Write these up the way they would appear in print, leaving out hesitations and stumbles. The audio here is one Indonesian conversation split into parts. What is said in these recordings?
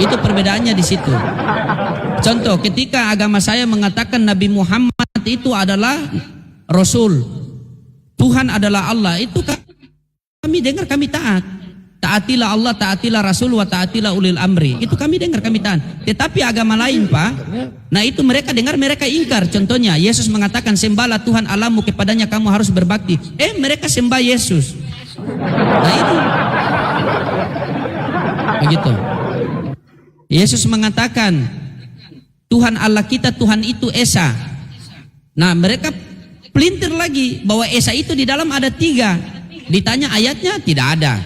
Itu perbedaannya di situ. Contoh, ketika agama saya mengatakan Nabi Muhammad itu adalah Rasul, Tuhan adalah Allah, itu kami dengar, kami taat. Taatilah Allah, taatilah Rasul, wa taatilah ulil amri. Itu kami dengar, kami taat. Tetapi agama lain, Pak, nah itu mereka dengar, mereka ingkar. Contohnya, Yesus mengatakan, sembahlah Tuhan Allahmu, kepadanya kamu harus berbakti. Mereka sembah Yesus. Nah itu. Begitu. Yesus mengatakan, Tuhan Allah kita, Tuhan itu Esa. Nah mereka pelintir lagi, bahwa Esa itu di dalam ada 3. Ditanya ayatnya, tidak ada.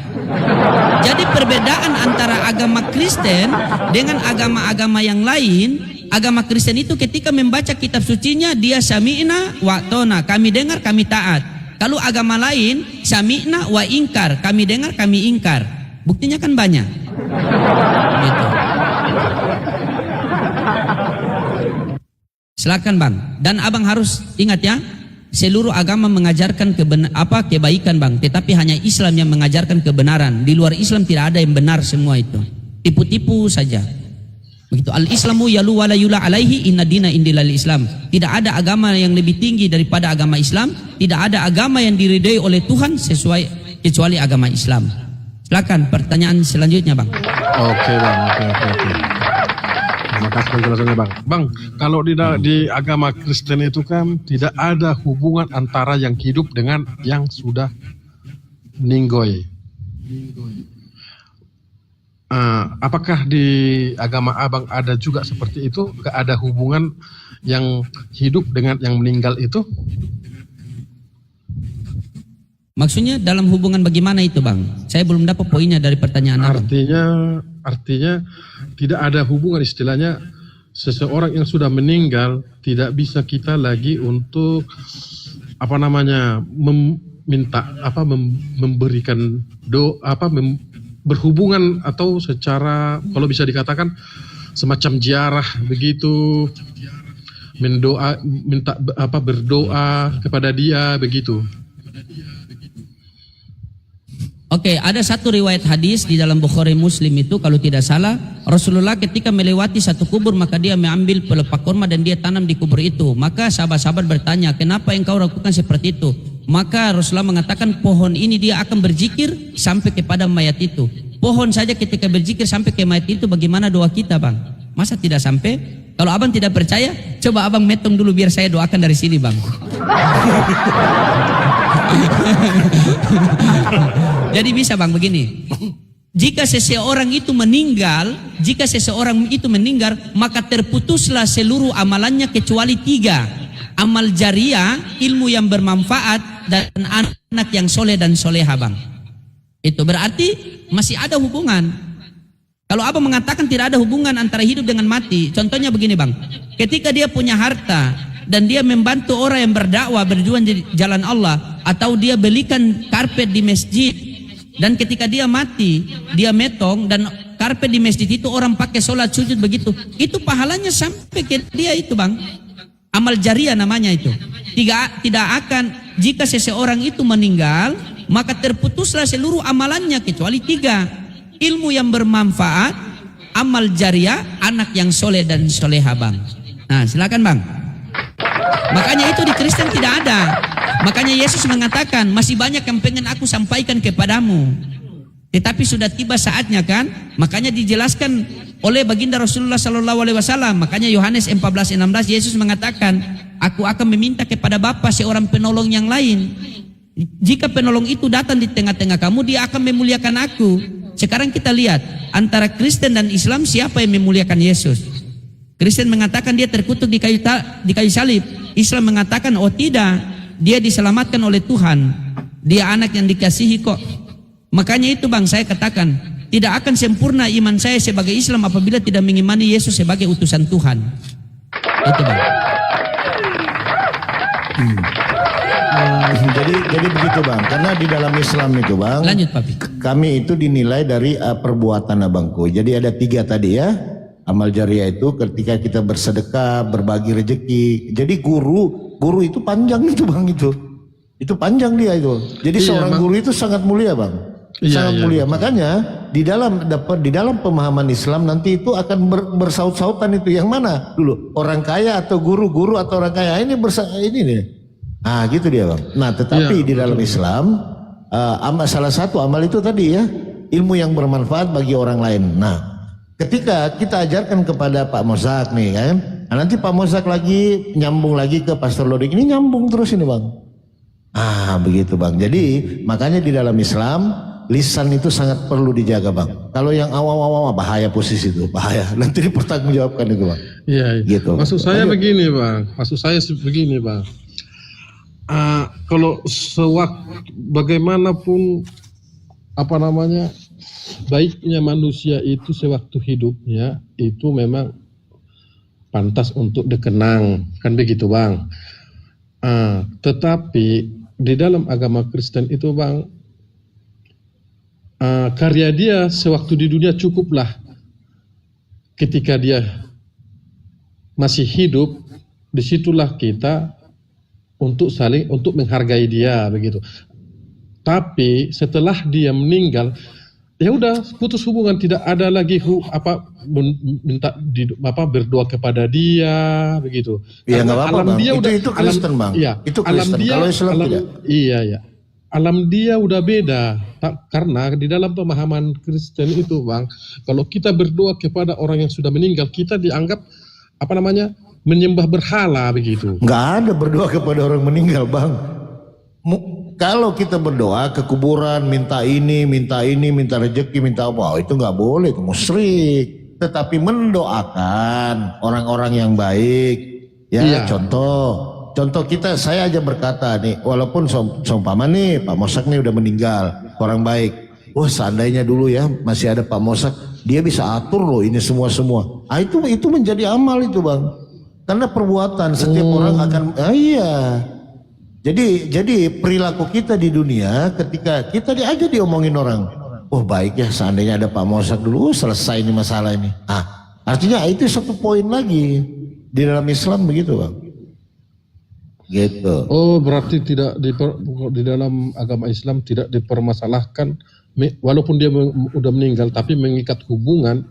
Jadi perbedaan antara agama Kristen dengan agama-agama yang lain, agama Kristen itu ketika membaca kitab sucinya, dia sami'na wa tona, kami dengar, kami taat. Kalau agama lain, sami'na wa ingkar, kami dengar, kami ingkar. Buktinya kan banyak. Gitu. Silakan Bang. Dan Abang harus ingat ya, seluruh agama mengajarkan kebaikan Bang, tetapi hanya Islam yang mengajarkan kebenaran. Di luar Islam tidak ada yang benar, semua itu tipu-tipu saja. Begitu. Al-Islamu yalu wala yula alaihi, inna dina indilal Islam. Tidak ada agama yang lebih tinggi daripada agama Islam. Tidak ada agama yang diridhai oleh Tuhan kecuali agama Islam. Silakan pertanyaan selanjutnya Bang. Oke Bang, oke. Terima kasih penjelasannya Bang. Bang, kalau di agama Kristen itu kan tidak ada hubungan antara yang hidup dengan yang sudah meninggoy. Apakah di agama Abang ada juga seperti itu? Gak ada hubungan yang hidup dengan yang meninggal itu? Maksudnya dalam hubungan bagaimana itu Bang? Saya belum dapat poinnya dari pertanyaan Abang. Artinya tidak ada hubungan, istilahnya seseorang yang sudah meninggal tidak bisa kita lagi untuk memberikan berhubungan atau secara kalau bisa dikatakan semacam ziarah begitu, berdoa kepada dia begitu. Oke, ada satu riwayat hadis di dalam Bukhari Muslim itu kalau tidak salah, Rasulullah ketika melewati satu kubur maka dia mengambil pelepah kurma dan dia tanam di kubur itu. Maka sahabat-sahabat bertanya, kenapa engkau lakukan seperti itu? Maka Rasulullah mengatakan, pohon ini dia akan berzikir sampai kepada mayat itu. Pohon saja ketika berzikir sampai ke mayat itu, bagaimana doa kita Bang? Masa tidak sampai? Kalau Abang tidak percaya, coba Abang metong dulu biar saya doakan dari sini Bang. Jadi bisa Bang begini. Jika seseorang itu meninggal, maka terputuslah seluruh amalannya kecuali 3. Amal jariah, ilmu yang bermanfaat, dan anak yang soleh dan soleha Bang. Itu berarti masih ada hubungan. Kalau Abang mengatakan tidak ada hubungan antara hidup dengan mati, contohnya begini Bang. Ketika dia punya harta dan dia membantu orang yang berdakwah, berjuang di jalan Allah, atau dia belikan karpet di masjid, dan ketika dia mati, dia metong dan karpet di masjid itu orang pakai sholat sujud begitu, itu pahalanya sampai ke dia itu Bang. Amal jariah namanya itu. Tidak akan, jika seseorang itu meninggal, maka terputuslah seluruh amalannya kecuali 3. Ilmu yang bermanfaat, amal jariah, anak yang soleh dan soleha Bang. Nah silakan Bang. Makanya itu di Kristen tidak ada. Makanya Yesus mengatakan, masih banyak yang pengen aku sampaikan kepadamu, tetapi sudah tiba saatnya kan. Makanya dijelaskan oleh baginda Rasulullah SAW. Makanya Yohanes 14:16 Yesus mengatakan, aku akan meminta kepada Bapa seorang penolong yang lain. Jika penolong itu datang di tengah-tengah kamu, dia akan memuliakan aku. Sekarang kita lihat antara Kristen dan Islam, siapa yang memuliakan Yesus? Kristen mengatakan dia terkutuk di kayu salib. Islam mengatakan, oh tidak, dia diselamatkan oleh Tuhan. Dia anak yang dikasihi kok. Makanya itu Bang, saya katakan tidak akan sempurna iman saya sebagai Islam apabila tidak mengimani Yesus sebagai utusan Tuhan. Itu Bang. Jadi begitu Bang, karena di dalam Islam itu Bang, lanjut Papi, kami itu dinilai dari perbuatan Abangku. Jadi ada 3 tadi ya, amal jariah itu ketika kita bersedekah, berbagi rezeki. Jadi guru itu panjang itu Bang, itu panjang dia itu. Jadi seorang guru itu sangat mulia Bang, sangat mulia. Makanya di dalam pemahaman Islam nanti itu akan bersaut-sautan itu yang mana dulu, orang kaya atau guru atau orang kaya ini ini nih. Nah gitu dia bang. Nah tetapi di dalam Islam salah satu amal itu tadi ya, ilmu yang bermanfaat bagi orang lain. Nah ketika kita ajarkan kepada Pak Mozak nih kan, nah, nanti Pak Mozak lagi nyambung lagi ke Pastor Lodik, ini nyambung terus ini bang. Begitu bang. Jadi makanya di dalam Islam lisan itu sangat perlu dijaga bang. Kalau yang awam-awam bahaya posisi itu, bahaya. Nanti dipertanggungjawabkan itu bang. Iya. Gitu. Maksud saya begini bang. Kalau bagaimanapun baiknya manusia itu sewaktu hidupnya itu memang pantas untuk dikenang, kan begitu bang. Tetapi di dalam agama Kristen itu bang, karya dia sewaktu di dunia cukuplah. Ketika dia masih hidup, disitulah kita untuk menghargai dia begitu. Tapi setelah dia meninggal, ya udah putus hubungan, tidak ada lagi berdoa kepada dia begitu. Iya nggak apa-apa bang. Dia itu Kristen bang. Iya, itu Kristen. Kalau Islam tidak. Iya. Alam dia udah beda. Karena di dalam pemahaman Kristen itu bang, kalau kita berdoa kepada orang yang sudah meninggal, kita dianggap menyembah berhala begitu. Nggak ada berdoa kepada orang meninggal bang. Kalau kita berdoa ke kuburan, minta rezeki, minta apa, itu nggak boleh, itu musyrik. Tetapi mendoakan orang-orang yang baik, ya iya. Contoh saya aja berkata nih, walaupun seumpama nih Pak Mozak nih udah meninggal, orang baik. Seandainya dulu ya masih ada Pak Mozak, dia bisa atur loh ini semua. Itu menjadi amal itu bang. Karena perbuatan setiap orang akan, iya. Jadi perilaku kita di dunia ketika kita aja diomongin orang, baik ya seandainya ada Pak Mozak dulu, selesai ini masalah ini. Artinya itu satu poin lagi di dalam Islam begitu bang. Gitu. Berarti tidak di dalam agama Islam tidak dipermasalahkan, walaupun dia udah meninggal tapi mengikat hubungan.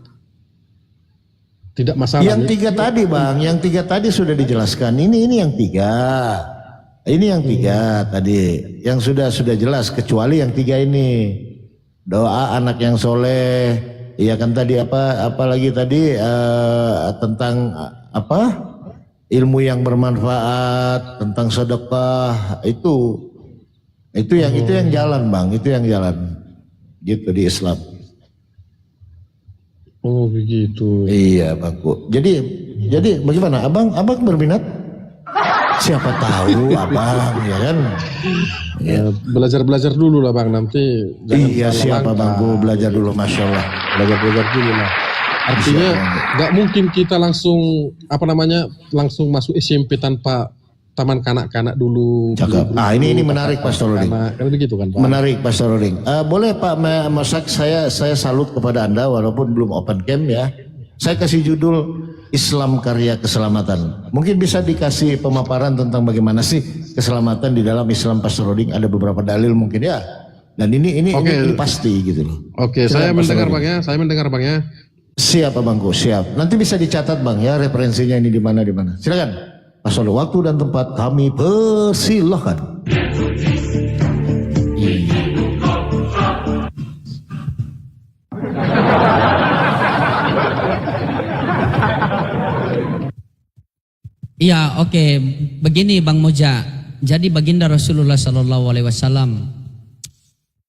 Tidak masalah. Yang tiga tadi bang, yang tiga tadi sudah dijelaskan. Ini yang tiga. Ini yang tiga tadi, yang sudah jelas, kecuali yang tiga ini. Doa anak yang soleh, iya kan tadi apalagi tadi tentang ilmu yang bermanfaat, tentang sedekah, itu yang jalan bang, itu yang jalan, gitu di Islam. Begitu. Iya bangku. Jadi bagaimana? Abang berminat? Siapa tahu abang, ya kan? Ya, belajar dulu lah bang, nanti. Iya siapa bangku, belajar dulu, masya Allah. Belajar dulu lah. Artinya nggak mungkin kita langsung masuk SMP tanpa taman kanak-kanak dulu. Cakep. Ini menarik Pastor Roding. Kan begitu kan Pak? Menarik Pastor Roding. Boleh Pak Mozak, saya salut kepada Anda walaupun belum open camp ya. Saya kasih judul Islam Karya Keselamatan. Mungkin bisa dikasih pemaparan tentang bagaimana sih keselamatan di dalam Islam Pastor Roding. Ada beberapa dalil mungkin ya. Dan ini pasti gitu loh. Oke, saya mendengar bang ya. Siap abangku, siap. Nanti bisa dicatat bang ya referensinya ini di mana. Silakan. Pasal waktu dan tempat kami persilahkan. Iya, oke. Begini Bang Moja. Jadi baginda Rasulullah SAW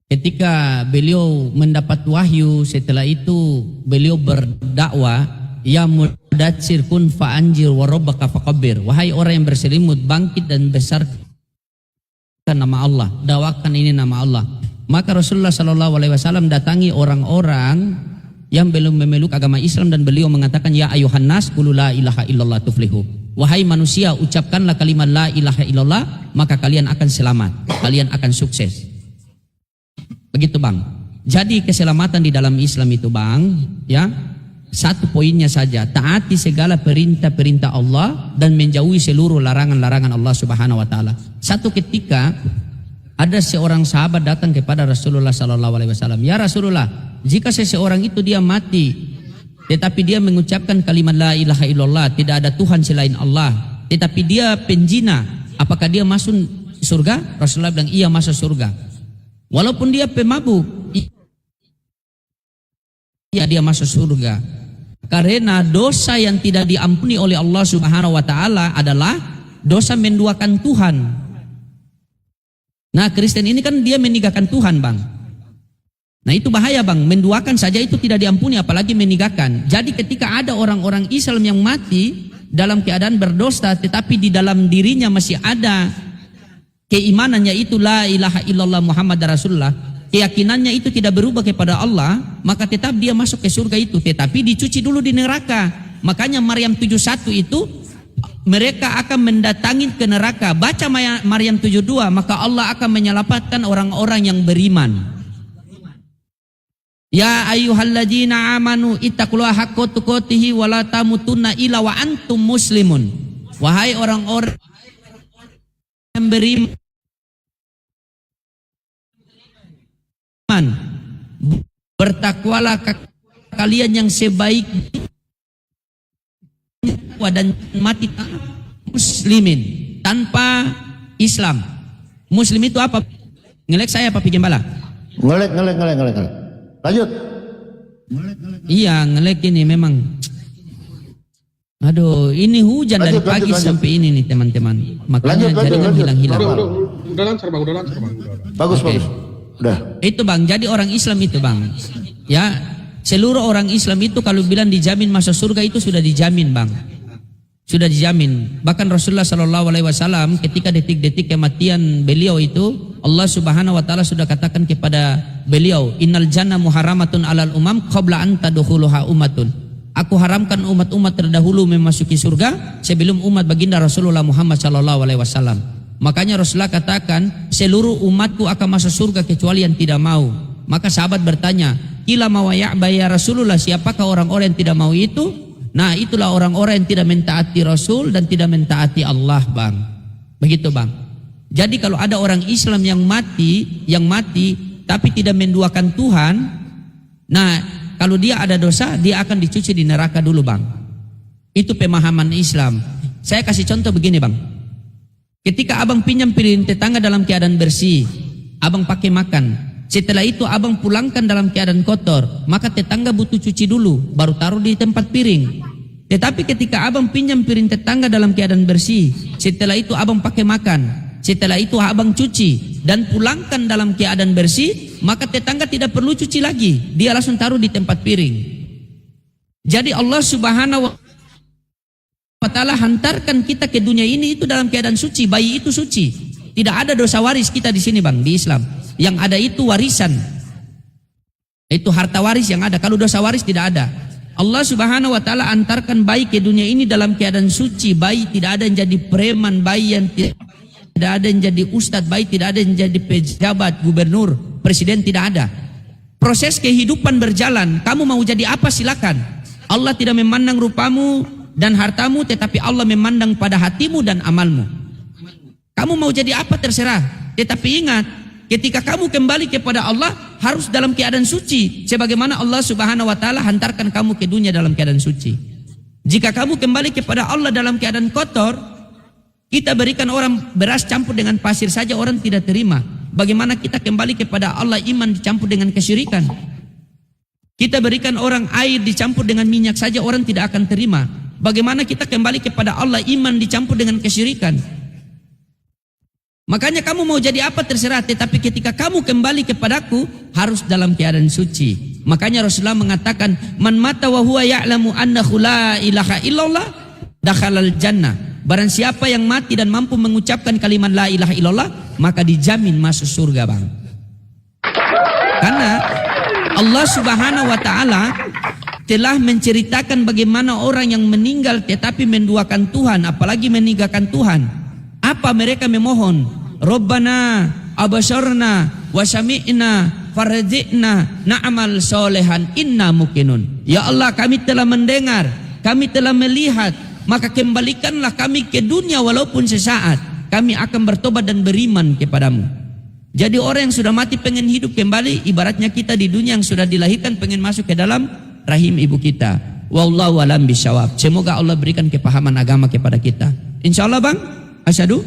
ketika beliau mendapat wahyu, setelah itu beliau berdakwah, ya mudatsir kun fa'anjir wa rabbaka fakabbir. Wahai orang yang berselimut, bangkit dan besarkan nama Allah, dakwakan ini nama Allah. Maka Rasulullah SAW datangi orang-orang yang belum memeluk agama Islam dan beliau mengatakan, ya ayuhan nas qulu la ilaha illallah tuflihu. Wahai manusia, ucapkanlah kalimat la ilaha illallah, maka kalian akan selamat, kalian akan sukses. Begitu bang. Jadi keselamatan di dalam Islam itu bang, ya satu poinnya saja, taati segala perintah-perintah Allah dan menjauhi seluruh larangan-larangan Allah Subhanahu Wa Taala. Satu ketika Ada seorang sahabat datang kepada Rasulullah SAW. Ya Rasulullah, jika seseorang itu dia mati, tetapi dia mengucapkan kalimat la ilaha illallah, tidak ada Tuhan selain Allah, tetapi dia penjina, apakah dia masuk surga? Rasulullah bilang iya, masuk surga. Walaupun dia pemabuk, iya dia masuk surga. Karena dosa yang tidak diampuni oleh Allah Subhanahu wa taala adalah dosa menduakan Tuhan. Nah, Kristen ini kan dia meninggalkan Tuhan, Bang. Nah, itu bahaya, Bang. Menduakan saja itu tidak diampuni, apalagi meninggalkan. Jadi ketika ada orang-orang Islam yang mati dalam keadaan berdosa, tetapi di dalam dirinya masih ada keimanannya itu la ilaha illallah Muhammad Rasulullah, keyakinannya itu tidak berubah kepada Allah, maka tetap dia masuk ke surga itu, tetapi dicuci dulu di neraka. Makanya Maryam 71 itu mereka akan mendatangi ke neraka. Baca Maryam 72, maka Allah akan menyelamatkan orang-orang yang beriman. Ya ayyuhalladzina amanu ittaqullaha haqqa tuqatih wa la tamutunna illa wa antum muslimun. Wahai orang-orang yang beriman, bertakwalah kalian yang sebaik dan mati muslimin tanpa Islam. Muslim itu apa? Ngelek saya Pak Gembala? Ngelek. Lanjut. Iya, ngelek ini memang. Aduh, ini hujan dari pagi sampai ini nih teman-teman. Makanya jaringan hilang-hilang. Udah lancar Bang. Bagus. Udah. Itu Bang, jadi orang Islam itu Bang. Ya, seluruh orang Islam itu kalau bilang dijamin masuk surga itu sudah dijamin Bang. Sudah dijamin. Bahkan Rasulullah SAW ketika detik-detik kematian beliau itu, Allah Subhanahu wa taala sudah katakan kepada beliau, "Innal jannah muharramatun 'alal umam qabla an tadkhuluha ummatun." Aku haramkan umat-umat terdahulu memasuki surga sebelum umat baginda Rasulullah Muhammad SAW. Makanya Rasulullah katakan, seluruh umatku akan masuk surga kecuali yang tidak mau. Maka sahabat bertanya, "Ila ma ya'ba ya Rasulullah, siapakah orang-orang yang tidak mau itu?" Nah, itulah orang-orang yang tidak mentaati Rasul dan tidak mentaati Allah, Bang. Begitu, Bang. Jadi kalau ada orang Islam yang mati tapi tidak menduakan Tuhan, nah, kalau dia ada dosa, dia akan dicuci di neraka dulu, Bang. Itu pemahaman Islam. Saya kasih contoh begini, Bang. Ketika abang pinjam piring tetangga dalam keadaan bersih, abang pakai makan. Setelah itu abang pulangkan dalam keadaan kotor, maka tetangga butuh cuci dulu, baru taruh di tempat piring. Tetapi ketika abang pinjam piring tetangga dalam keadaan bersih, setelah itu abang pakai makan, setelah itu abang cuci dan pulangkan dalam keadaan bersih, maka tetangga tidak perlu cuci lagi, dia langsung taruh di tempat piring. Jadi Allah Subhanahu wa taala hantarkan kita ke dunia ini itu dalam keadaan suci. Bayi itu suci, tidak ada dosa waris kita di sini, Bang, di Islam. Yang ada itu warisan, itu harta waris yang ada. Kalau dosa waris tidak ada. Allah Subhanahu wa taala antarkan bayi ke dunia ini dalam keadaan suci. Bayi tidak ada yang jadi preman, bayi yang tidak ada yang jadi ustadz, bayi tidak ada yang jadi pejabat, gubernur, presiden, tidak ada. Proses kehidupan berjalan. Kamu mau jadi apa silakan. Allah tidak memandang rupamu dan hartamu, tetapi Allah memandang pada hatimu dan amalmu. Kamu mau jadi apa terserah. Tetapi ingat, ketika kamu kembali kepada Allah harus dalam keadaan suci, sebagaimana Allah Subhanahu wa taala hantarkan kamu ke dunia dalam keadaan suci. Jika kamu kembali kepada Allah dalam keadaan kotor, kita berikan orang beras campur dengan pasir saja orang tidak terima. Bagaimana kita kembali kepada Allah iman dicampur dengan kesyirikan? Kita berikan orang air dicampur dengan minyak saja orang tidak akan terima. Bagaimana kita kembali kepada Allah iman dicampur dengan kesyirikan? Makanya kamu mau jadi apa terserah, tetapi ketika kamu kembali kepadaku harus dalam keadaan suci. Makanya Rasulullah mengatakan, "Man mata wa huwa ya'lamu annahu la ilaha illallah dakhalal jannah." Barang siapa yang mati dan mampu mengucapkan kalimat la ilaha illallah, maka dijamin masuk surga, Bang. Karena Allah Subhanahu wa taala telah menceritakan bagaimana orang yang meninggal tetapi menduakan Tuhan, apalagi meninggalkan Tuhan. Apa mereka memohon? Rabbana abasharna wa sami'na farji'na na'mal solehan inna muqinun. Ya Allah, kami telah mendengar, kami telah melihat, maka kembalikanlah kami ke dunia walaupun sesaat. Kami akan bertobat dan beriman kepadamu. Jadi orang yang sudah mati pengen hidup kembali, ibaratnya kita di dunia yang sudah dilahirkan pengen masuk ke dalam rahim ibu kita. Wallahu alam bisawab. Semoga Allah berikan kepahaman agama kepada kita. Insyaallah bang. Asyhadu.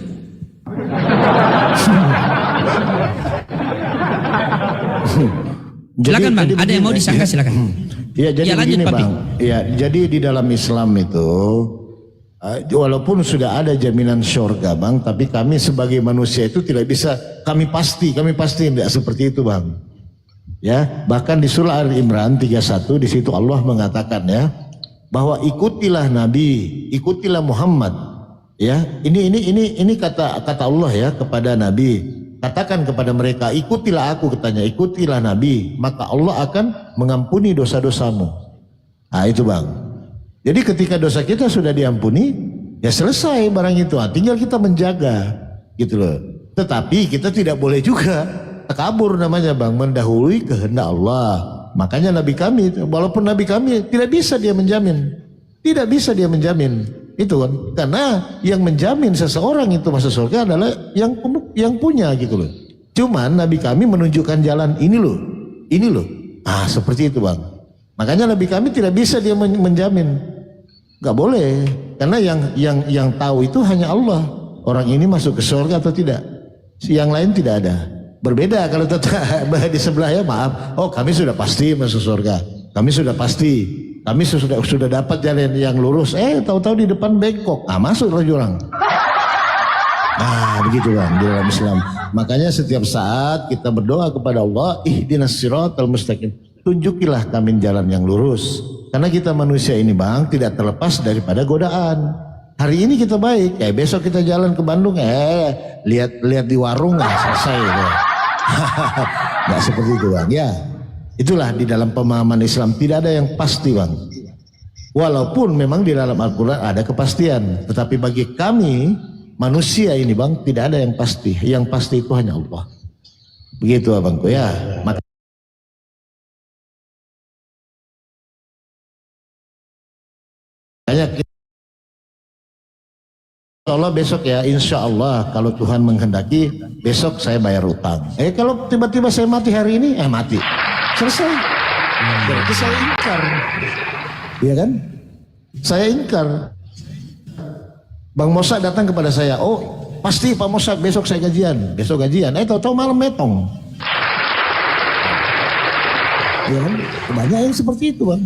Silakan bang. Ada yang mau disangka silakan. Ya jadi Ya, lanjut, begini Papi. bang. Ya jadi di dalam Islam itu walaupun sudah ada jaminan syurga bang, tapi kami sebagai manusia itu tidak bisa. Kami pasti tidak seperti itu bang. Ya bahkan di surah Al-Imran 31 di situ Allah mengatakan ya bahwa ikutilah Nabi, ikutilah Muhammad. Ya ini kata Allah ya kepada Nabi. Katakan kepada mereka, ikutilah aku katanya, ikutilah Nabi, maka Allah akan mengampuni dosa-dosamu. Nah itu bang. Jadi ketika dosa kita sudah diampuni, ya selesai barang itu. Tinggal kita menjaga, gitu loh. Tetapi kita tidak boleh juga takabur namanya bang, mendahului kehendak Allah. Makanya Nabi kami, walaupun Nabi kami tidak bisa dia menjamin, itu kan, karena yang menjamin seseorang itu masuk surga adalah yang punya gitu loh. Cuman Nabi kami menunjukkan jalan ini loh. Seperti itu bang. Makanya Nabi kami tidak bisa dia menjamin, nggak boleh, karena yang tahu itu hanya Allah. Orang ini masuk ke surga atau tidak, yang lain tidak ada. Berbeda kalau tetap di sebelah ya maaf. Oh kami sudah pasti masuk surga, kami sudah pasti. Kami sudah dapat jalan yang lurus. Tahu-tahu di depan bengkok. Masuk jurang. Nah, begitu kan di dalam Islam. Makanya setiap saat kita berdoa kepada Allah, ihdinas siratal mustaqim. Tunjukilah kami jalan yang lurus. Karena kita manusia ini bang tidak terlepas daripada godaan. Hari ini kita baik, besok kita jalan ke Bandung, lihat di warung selesai. Nggak seperti itu bang. Ya. Itulah di dalam pemahaman Islam tidak ada yang pasti bang. Walaupun memang di dalam Al-Quran ada kepastian. Tetapi bagi kami manusia ini bang tidak ada yang pasti. Yang pasti itu hanya Allah. Begitu abangku ya. Makanya Allah besok ya insya Allah kalau Tuhan menghendaki besok saya bayar utang. Kalau tiba-tiba saya mati hari ini mati. Selesai. Berarti saya ingkar. Iya kan? Saya ingkar. Bang Mosa datang kepada saya. Oh pasti Pak Mosa besok saya gajian. Besok gajian. Tahu-tahu malam metong. Iya kan? Banyak yang seperti itu bang.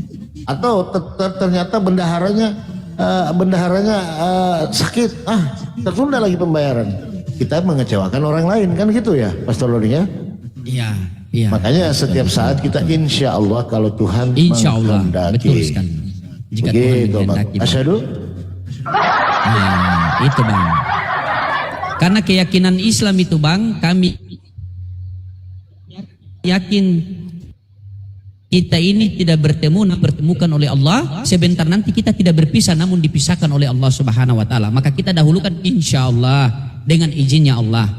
Atau ternyata bendaharanya sakit. Tertunda lagi pembayaran. Kita mengecewakan orang lain kan gitu ya Pastor Lodi ya? Iya. Ya, makanya setiap saat kita insya Allah kalau Tuhan menghendaki. Betul sekali. Jika begitu, Tuhan menghendaki. Asyhadu. Itu bang. Karena keyakinan Islam itu bang, kami yakin kita ini tidak bertemukan oleh Allah. Sebentar nanti kita tidak berpisah, namun dipisahkan oleh Allah Subhanahu Wa Taala. Maka kita dahulukan insya Allah dengan izinnya Allah.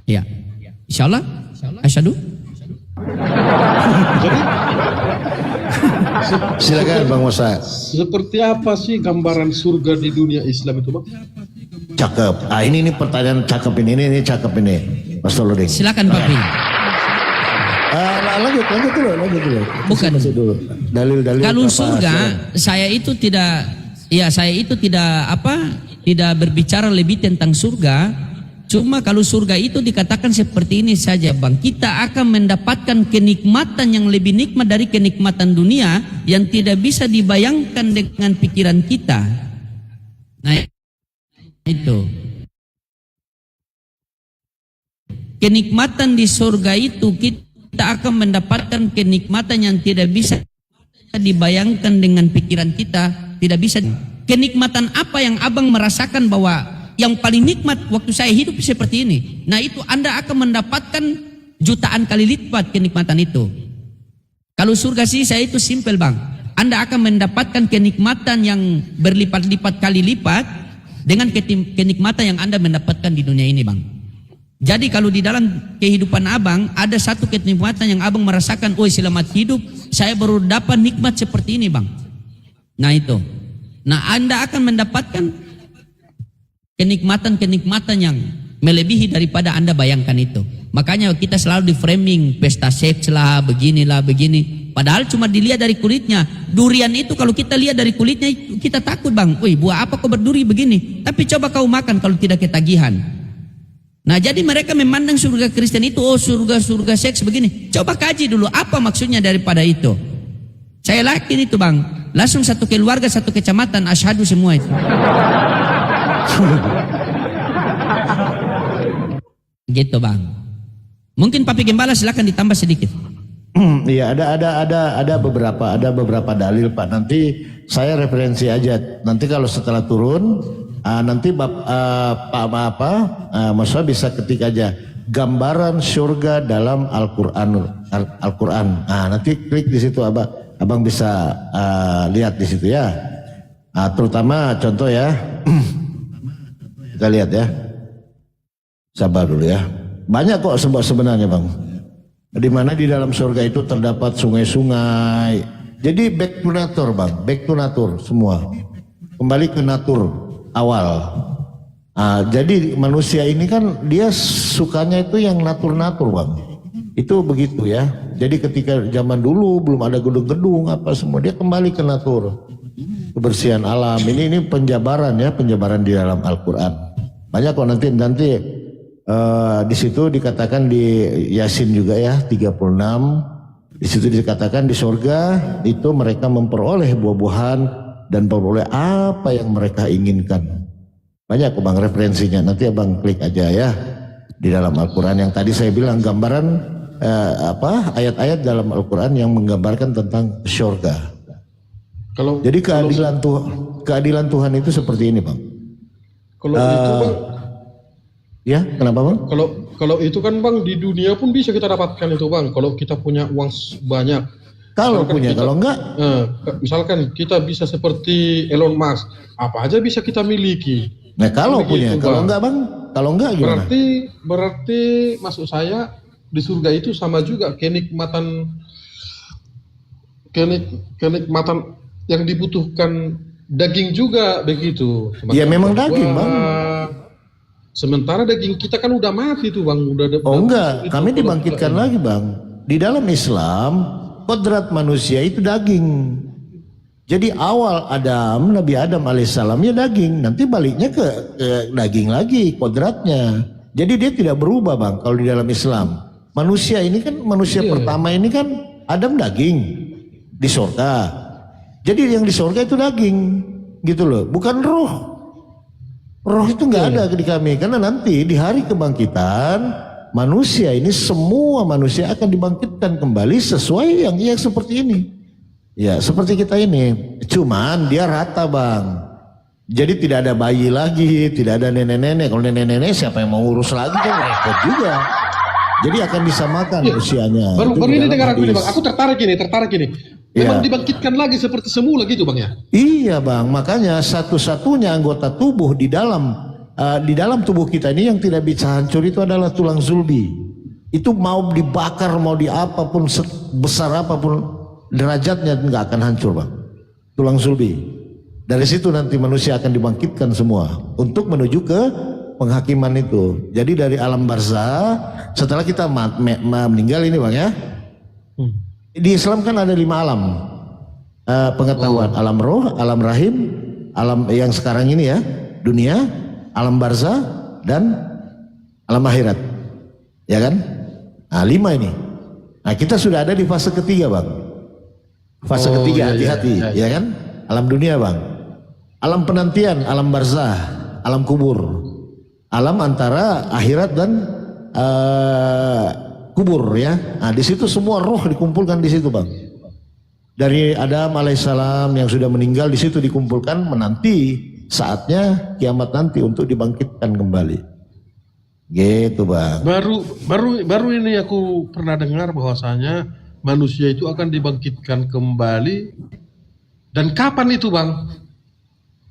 Ya, insya Allah. Asyhadu. Jadi silakan Bang Musa. Seperti apa sih gambaran surga di dunia Islam itu bang? Cakep. Ini pertanyaan cakep ini cakep ini. Pastor Loding. Silakan Papi. Lanjut dulu. Bukan. Dulu. Dalil-dalil. Kalau surga, saya itu tidak berbicara lebih tentang surga. Cuma kalau surga itu dikatakan seperti ini saja bang, kita akan mendapatkan kenikmatan yang lebih nikmat dari kenikmatan dunia yang tidak bisa dibayangkan dengan pikiran kita. Nah itu kenikmatan di surga itu, kita akan mendapatkan kenikmatan yang tidak bisa dibayangkan dengan pikiran kita, tidak bisa. Kenikmatan apa yang abang merasakan bahwa yang paling nikmat waktu saya hidup seperti ini. Nah itu Anda akan mendapatkan jutaan kali lipat kenikmatan itu. Kalau surga sih saya itu simple bang. Anda akan mendapatkan kenikmatan yang berlipat-lipat kali lipat dengan kenikmatan yang Anda mendapatkan di dunia ini bang. Jadi kalau di dalam kehidupan abang ada satu kenikmatan yang abang merasakan, selamat hidup, saya baru dapat nikmat seperti ini bang. Nah itu. Nah Anda akan mendapatkan kenikmatan-kenikmatan yang melebihi daripada Anda bayangkan itu. Makanya kita selalu di framing pesta seks lah, beginilah, begini. Padahal cuma dilihat dari kulitnya. Durian itu kalau kita lihat dari kulitnya kita takut bang. Wih, buah apa kok berduri begini? Tapi coba kau makan kalau tidak ketagihan. Nah jadi mereka memandang surga Kristen itu, oh surga seks begini. Coba kaji dulu apa maksudnya daripada itu. Saya yakin itu bang. Langsung satu keluarga, satu kecamatan asyhadu semua itu. Gitu bang. Mungkin Papi Gembala silakan ditambah sedikit. Iya, ada beberapa dalil Pak. Nanti saya referensi aja. Nanti kalau setelah turun, nanti Mas bisa ketik aja gambaran surga dalam Al-Quran. Nah, nanti klik di situ abang bisa lihat di situ ya. Terutama contoh ya, kita lihat ya. Sabar dulu ya. Banyak kok sebenarnya bang. Di mana di dalam surga itu terdapat sungai-sungai. Jadi back to nature bang, back to nature semua. Kembali ke natur awal. Jadi manusia ini kan dia sukanya itu yang natur-natur bang. Itu begitu ya. Jadi ketika zaman dulu belum ada gedung-gedung apa semua, dia kembali ke natur. Kebersihan alam. Ini penjabaran ya, penjabaran di dalam Al-Quran. Banyak kok nanti di situ dikatakan di Yasin juga ya 36. Di situ dikatakan di surga itu mereka memperoleh buah-buahan dan memperoleh apa yang mereka inginkan. Banyak kok bang referensinya. Nanti abang klik aja ya di dalam Al-Quran yang tadi saya bilang gambaran ayat-ayat dalam Al-Quran yang menggambarkan tentang surga. Jadi keadilan Tuhan itu seperti ini bang. Kalau itu bang. Ya, kenapa bang? Kalau itu kan bang di dunia pun bisa kita dapatkan itu bang. Kalau kita punya uang banyak. Kalau punya, kalau enggak? Misalkan kita bisa seperti Elon Musk, apa aja bisa kita miliki. Nah kalau punya, kalau enggak bang? Kalau enggak gimana? Berarti maksud saya di surga itu sama juga kenikmatan yang dibutuhkan daging juga begitu. Ya memang daging bang. Sementara daging kita kan udah mati tuh bang. Enggak, kami dibangkitkan lagi bang. Di dalam Islam, kodrat manusia itu daging. Jadi awal Nabi Adam alaihissalam ya daging. Nanti baliknya ke daging lagi kodratnya. Jadi dia tidak berubah bang kalau di dalam Islam. Manusia ini kan pertama ini kan Adam daging di surga. Jadi yang di surga itu daging gitu loh, bukan roh. Roh itu nggak ada di kami, karena nanti di hari kebangkitan manusia ini semua manusia akan dibangkitkan kembali sesuai yang seperti ini. Ya seperti kita ini, cuman dia rata bang. Jadi tidak ada bayi lagi, tidak ada nenek-nenek. Kalau nenek-nenek siapa yang mau urus lagi kan repot juga. Jadi akan disamakan usianya. Baru ini dengar aku ini bang, aku tertarik ini. Memang dibangkitkan lagi seperti semula gitu bang ya? Iya bang, makanya satu-satunya anggota tubuh di dalam tubuh kita ini yang tidak bisa hancur itu adalah tulang sulbi. Itu mau dibakar, mau diapapun, sebesar apapun derajatnya nggak akan hancur bang. Tulang sulbi. Dari situ nanti manusia akan dibangkitkan semua untuk menuju ke penghakiman itu. Jadi dari alam barzah setelah kita meninggal ini bang ya. Di Islam kan ada 5 alam pengetahuan. Alam roh, alam rahim, alam yang sekarang ini ya, dunia, alam barzah dan alam akhirat. Ya kan? Nah 5 ini. Nah kita sudah ada di fase ketiga bang. Fase ketiga, hati-hati ya kan? Alam dunia bang. Alam penantian, alam barzah, alam kubur. Alam antara akhirat dan kubur ya. Nah di situ semua roh dikumpulkan di situ bang. Dari Adam alaihissalam yang sudah meninggal di situ dikumpulkan menanti saatnya kiamat nanti untuk dibangkitkan kembali. Gitu bang. Baru ini aku pernah dengar bahwasanya manusia itu akan dibangkitkan kembali. Dan kapan itu bang?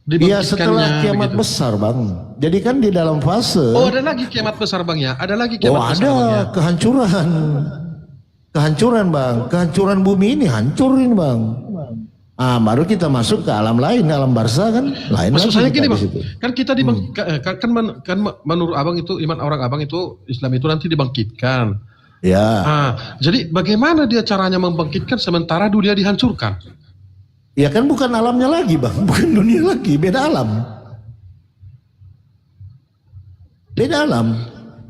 Ya setelah kiamat besar bang. Jadi kan di dalam fase. Oh ada lagi kiamat besar bang ya? Ada lagi kiamat besar bang ya? Kehancuran bang. Kehancuran bumi ini hancurin bang. Baru kita masuk ke alam lain, alam barzah kan lain. Maksud lagi saya kita gini di bang, situ. kan kita kan menurut abang itu iman orang abang itu Islam itu nanti dibangkitkan. Ya, Jadi bagaimana dia caranya membangkitkan sementara dunia dihancurkan? ya kan bukan alamnya lagi bang, bukan dunia lagi, beda alam. Beda alam.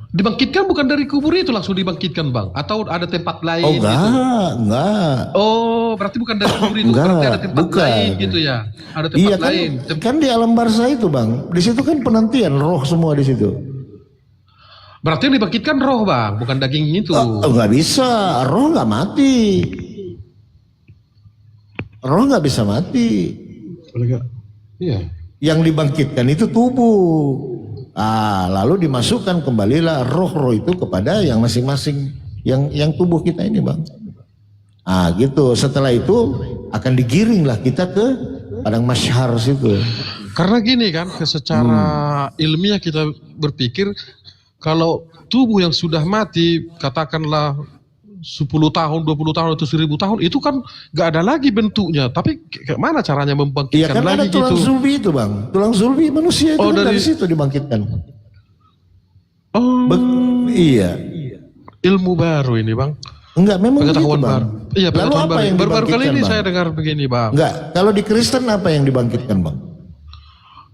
Dibangkitkan bukan dari kubur itu langsung dibangkitkan bang? Atau ada tempat lain? Oh enggak, gitu? enggak. Oh berarti bukan dari kubur itu, Enggak, berarti ada tempat bukan. lain gitu ya? Ada tempat Iya kan, lain. kan di alam barzah itu bang, di situ kan penantian roh semua di situ. Berarti yang dibangkitkan roh bang, bukan daging itu. Nggak bisa, roh nggak mati. Roh nggak bisa mati. Iya. Yang dibangkitkan itu tubuh. Lalu dimasukkan kembalilah roh-roh itu kepada yang masing-masing yang tubuh kita ini bang. Gitu. Setelah itu akan digiringlah kita ke padang mahsyar situ. Karena gini kan, secara ilmiah kita berpikir kalau tubuh yang sudah mati, katakanlah 10 tahun, 20 tahun, atau 1000 tahun, itu kan gak ada lagi bentuknya. Tapi gimana caranya Iya membangkitkan kan lagi ada tulang gitu? sulbi itu bang. Tulang sulbi manusia itu kan dari situ dibangkitkan. Iya. Ilmu baru ini bang. Enggak, memang begitu Pengetahuan bang. baru. Iya, Lalu pengetahuan apa baru. yang Baru-baru kali dibangkitkan ini bang? saya dengar begini bang. Enggak, kalau di Kristen apa yang dibangkitkan bang?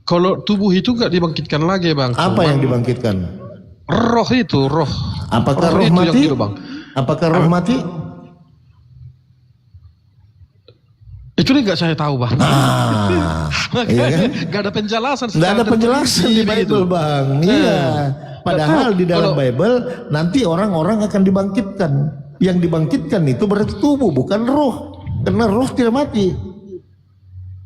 Kalau tubuh itu gak dibangkitkan lagi bang. Apa Cuman yang dibangkitkan? roh itu, roh. Apakah roh itu yang mati? hidup, bang. Apakah roh mati? Itu nih gak saya tahu bang. Iya kan? Gak ada penjelasan. Nggak ada secara penjelasan di terperinci Bible gitu. bang. Iya. Padahal di dalam Bible nanti orang-orang akan dibangkitkan. Yang dibangkitkan itu berarti tubuh bukan roh. Karena roh tidak mati.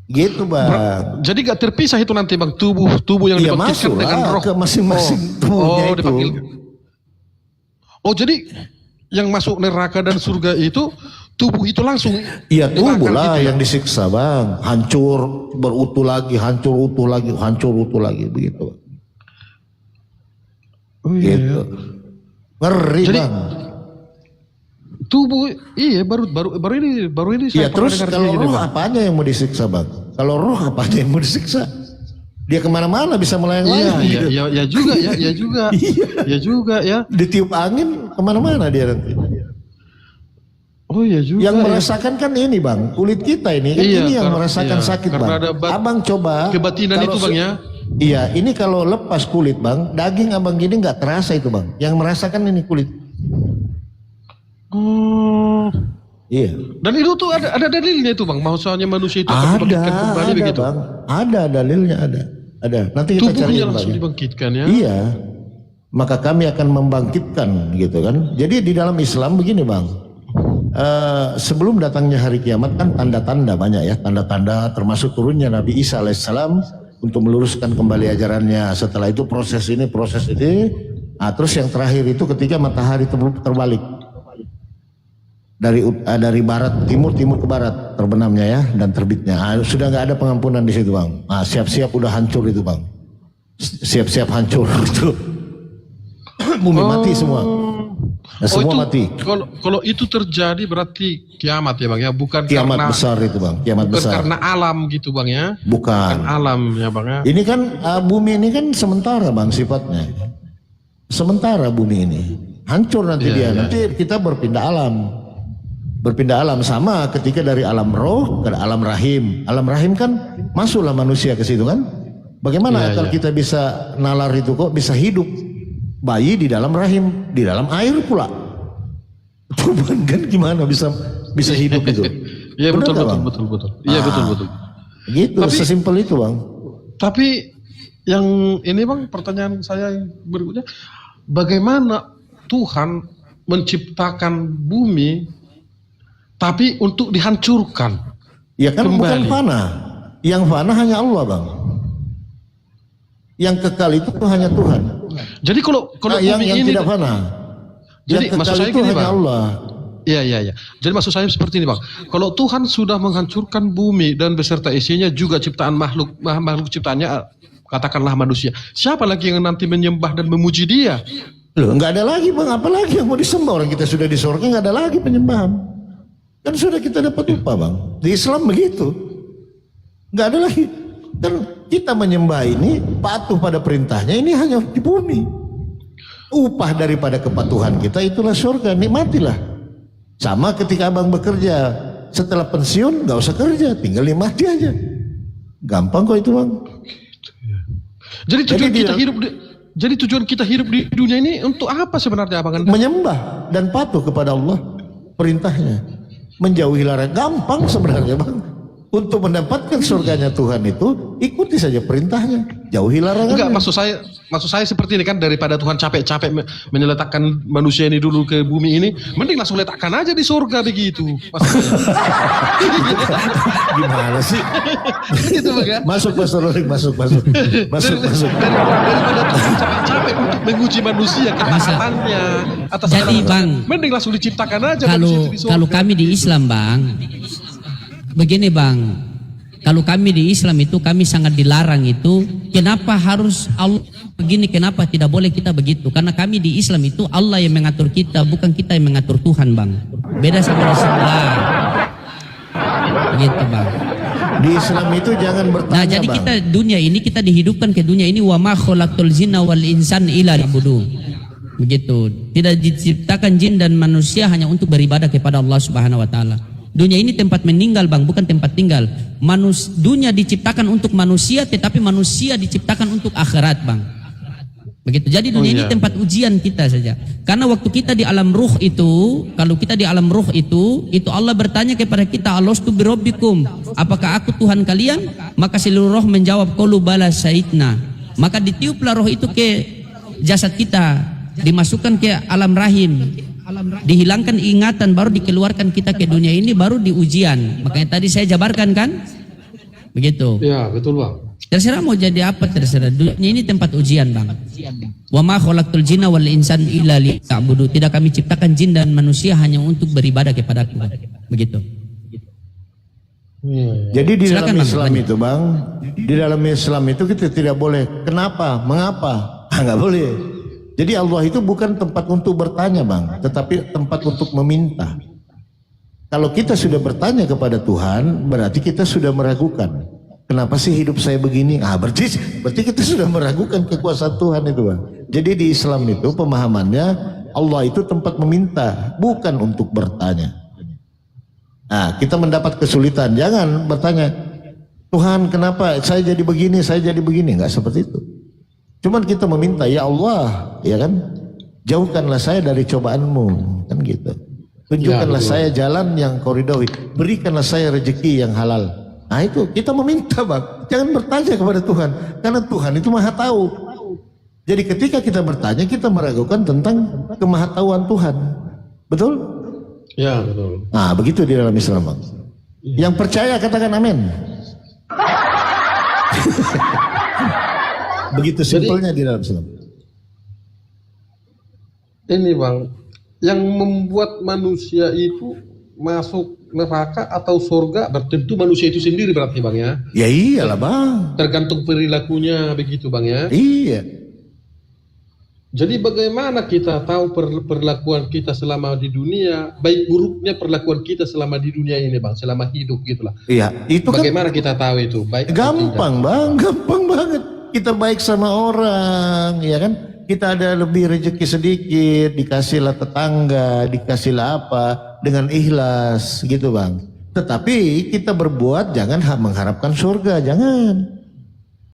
Gitu bang. Jadi gak terpisah itu nanti bang, tubuh yang Iya dibangkitkan masuk dengan roh. ke masing-masing tubuhnya itu. Dipanggil. Jadi yang masuk neraka dan surga itu tubuh itu langsung. Iya tubuh dibakar lah gitu ya? yang disiksa bang. Hancur, berutuh lagi, hancur utuh lagi, hancur utuh lagi begitu. Gitu. Ngeri Jadi, bang. Tubuh, iya baru ini Ya saya pernah terus dengar kalau kayak gini, roh Bang. apanya yang mau disiksa bang? Kalau roh apanya yang mau disiksa? Dia kemana-mana bisa melayang-layang. gitu. Ya juga ya, ya juga, ya juga ya. Ditiup angin kemana-mana dia nanti. Oh iya juga. Yang ya. merasakan kan ini bang, kulit kita ini kan Iya, ini yang karena- merasakan iya, sakit karena bang. ada Abang coba. kebatinan kalau itu, Bang, ya? Iya, ini kalau lepas kulit bang, daging abang gini nggak terasa itu bang. Yang merasakan ini kulit. Oh. Iya. Dan itu tuh ada dalilnya itu bang, maksudnya manusia itu akan dibangkitkan kembali Ada begitu. bang, ada dalilnya ada. Nanti kita Tubuhnya cari langsung dibangkitkan ya. Iya. Maka kami akan membangkitkan gitu kan. Jadi di dalam Islam begini bang. Sebelum datangnya hari kiamat kan tanda-tanda banyak ya. Tanda-tanda termasuk turunnya Nabi Isa alaihissalam untuk meluruskan kembali ajarannya. Setelah itu proses ini. Terus yang terakhir itu ketika matahari terbalik. Dari barat timur ke barat terbenamnya ya dan terbitnya. Sudah nggak ada pengampunan di situ bang. Siap-siap udah hancur itu bang. Siap-siap hancur itu. Bumi mati semua. Semua mati. Kalau itu terjadi berarti kiamat ya bang ya, bukan Kiamat karena besar itu bang. Kiamat bukan besar. karena alam gitu bang ya. Bukan. Alam ya bang ya. Ini kan bumi ini kan sementara bang sifatnya. Sementara bumi ini. Hancur nanti dia. Nanti kita berpindah alam. Berpindah alam sama ketika dari alam roh ke alam rahim. Alam rahim kan masuklah manusia ke situ kan. Bagaimana kalau kita bisa nalar itu kok bisa hidup bayi di dalam rahim, di dalam air pula. Tuhan kan gimana bisa hidup itu? Iya betul. Iya betul. Gitu, sesimpel itu bang. Tapi yang ini bang, pertanyaan saya yang berikutnya, bagaimana Tuhan menciptakan bumi tapi untuk dihancurkan? Ya kan kembali. bukan fana. Yang fana hanya Allah bang. Yang kekal itu hanya Tuhan. Jadi kalau yang bumi ini tidak fana. Jadi Yang maksud kekal saya itu gini hanya bang. Allah. Iya. Jadi maksud saya seperti ini bang. Kalau Tuhan sudah menghancurkan bumi dan beserta isinya juga ciptaan makhluk ciptaannya, katakanlah manusia. Siapa lagi yang nanti menyembah dan memuji Dia? Loh, nggak ada lagi bang. Apalagi yang mau disembah, orang kita sudah di surga, nggak ada lagi penyembahan. Kan sudah kita dapat upah bang. Di Islam begitu. Nggak ada lagi. Kan kita menyembah ini, patuh pada perintahnya, ini hanya di bumi. Upah daripada kepatuhan kita itulah surga, nikmatilah. Sama ketika abang bekerja, setelah pensiun nggak usah kerja, tinggal nikmati aja. Gampang kok itu bang. Jadi tujuan kita hidup di dunia ini untuk apa sebenarnya abang? Menyembah dan patuh kepada Allah, perintahnya. Menjauhi larangan, gampang sebenarnya bang. Untuk mendapatkan surganya Tuhan itu, ikuti saja perintahnya, jauhi larangannya. Enggak, maksud saya seperti ini kan, daripada Tuhan capek-capek menyeletakkan manusia ini dulu ke bumi ini, mending langsung letakkan aja di surga begitu. Gimana sih? Gitu bang ya? Masuk Pastor Rolik, masuk. Daripada Tuhan capek-capek untuk menguji manusia ketaatannya atas Jadi hal-hal, bang, mending langsung diciptakan aja manusia itu di surga. kalau kami di Islam bang, begini bang, kalau kami di Islam itu kami sangat dilarang itu. Kenapa harus Allah begini? Kenapa tidak boleh kita begitu? Karena kami di Islam itu Allah yang mengatur kita, bukan kita yang mengatur Tuhan bang. Beda sama di sebelah. Begitu bang. Di Islam itu jangan bertanya Nah jadi bang. kita dunia ini, kita dihidupkan ke dunia ini, wa ma khalaqtul jinna wal insan illa liya'budun. Begitu. Tidak diciptakan jin dan manusia hanya untuk beribadah kepada Allah Subhanahu wa taala. Dunia ini tempat meninggal bang, bukan tempat tinggal. Dunia diciptakan untuk manusia, tetapi manusia diciptakan untuk akhirat bang. Begitu. Jadi dunia ini tempat ujian kita saja. Karena waktu kita di alam ruh itu, kalau kita di alam ruh itu Allah bertanya kepada kita, alastu birabbikum, apakah aku Tuhan kalian? Maka seluruh roh menjawab, qalu bala syahidna. Maka ditiuplah roh itu ke jasad kita, dimasukkan ke alam rahim, dihilangkan ingatan, baru dikeluarkan kita ke dunia ini, baru diujian. Makanya tadi saya jabarkan kan, begitu. Ya betul bang. Terserah mau jadi apa, terserah. Dunia ini tempat ujian bang. Wa ma khalaqtul jinna wal insan illa liya'budu. Tidak kami ciptakan jin dan manusia hanya untuk beribadah kepada-Ku. Begitu. Jadi di Silakan, dalam bang, Islam banyak. itu bang, di dalam Islam itu kita tidak boleh. Kenapa? Mengapa? Nggak boleh. Jadi Allah itu bukan tempat untuk bertanya bang, tetapi tempat untuk meminta. Kalau kita sudah bertanya kepada Tuhan, berarti kita sudah meragukan. Kenapa sih hidup saya begini? Berarti kita sudah meragukan kekuasaan Tuhan itu bang. Jadi di Islam itu pemahamannya Allah itu tempat meminta, bukan untuk bertanya. Nah, kita mendapat kesulitan, jangan bertanya, Tuhan kenapa saya jadi begini, nggak seperti itu. Cuman kita meminta, ya Allah, ya kan, jauhkanlah saya dari cobaanmu, kan gitu. Tunjukkanlah saya jalan yang Kau ridhoi, berikanlah saya rezeki yang halal. Nah itu kita meminta bang, jangan bertanya kepada Tuhan, karena Tuhan itu maha tahu. Jadi ketika kita bertanya, kita meragukan tentang kemahatauan Tuhan, betul? Ya betul. Nah begitu di dalam Islam bang. Yang percaya katakan amin. Begitu simpelnya di dalam Islam. Ini bang, yang membuat manusia itu masuk neraka atau surga tentu manusia itu sendiri berarti bang ya? Ya iyalah bang. Tergantung perilakunya begitu bang ya? Iya. Jadi bagaimana kita tahu perlakuan kita selama di dunia, baik buruknya perlakuan kita selama di dunia ini bang, selama hidup gitulah. Iya, itu kan Bagaimana kita tahu itu? Baik atau gampang bang, gampang banget. Kita baik sama orang, ya kan? Kita ada lebih rezeki sedikit, dikasihlah tetangga, dikasihlah apa, dengan ikhlas gitu bang. Tetapi kita berbuat jangan mengharapkan surga, jangan.